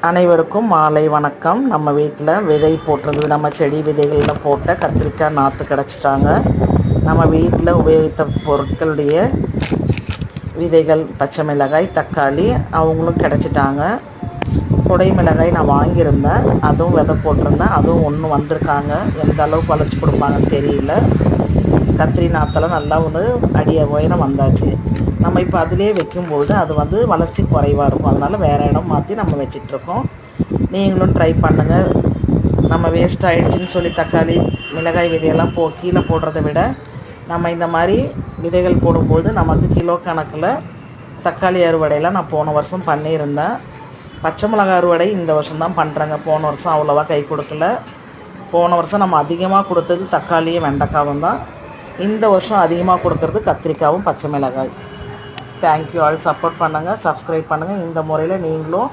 அனைவருக்கும் மாலை வணக்கம். நம்ம வீட்டில் விதை போட்டிருந்தது, நம்ம செடி விதைகளில் போட்ட கத்திரிக்காய் நாற்று கிடச்சிட்டாங்க. நம்ம வீட்டில் உபயோகித்த பொருட்களுடைய விதைகள் பச்சை மிளகாய், தக்காளி அவங்களும் கிடச்சிட்டாங்க. குடை மிளகாய் நான் வாங்கியிருந்தேன், அதுவும் விதை போட்டிருந்தேன், அதுவும் ஒன்று வந்திருக்காங்க. எந்த அளவுக்கு வளைச்சி கொடுப்பாங்கன்னு தெரியல. கத்திரி நாற்றெல்லாம் நல்லா ஒரு அடிய உயரம் வந்தாச்சு. நம்ம இப்போ அதிலே வைக்கும்பொழுது அது வளர்ச்சி குறைவாக இருக்கும். அதனால் வேறு இடம் மாற்றி நம்ம வச்சிட்ருக்கோம். நீங்களும் ட்ரை பண்ணுங்கள். நம்ம வேஸ்ட் ஆகிடுச்சின்னு சொல்லி தக்காளி மிளகாய் விதையெல்லாம் கீழே போடுறத விட நம்ம இந்த மாதிரி விதைகள் போடும்போது நமக்கு கிலோ கணக்கில் தக்காளி அறுவடையெல்லாம் நான் போன வருஷம் பண்ணியிருந்தேன். பச்சை மிளகாய் அறுவடை இந்த வருஷம் தான் பண்ணுறேங்க. போன வருஷம் அவ்வளோவா கை கொடுக்கல. போன வருஷம் நம்ம அதிகமாக கொடுத்தது தக்காளியும் வெண்டைக்காவும் தான். இந்த வருஷம் அதிகமாக கொடுக்கறது கத்திரிக்காவும் பச்சை மிளகாய். Thank you all. சப்போர்ட் பண்ணுங்கள், சப்ஸ்கிரைப் பண்ணுங்கள். இந்த முறையில் நீங்களும்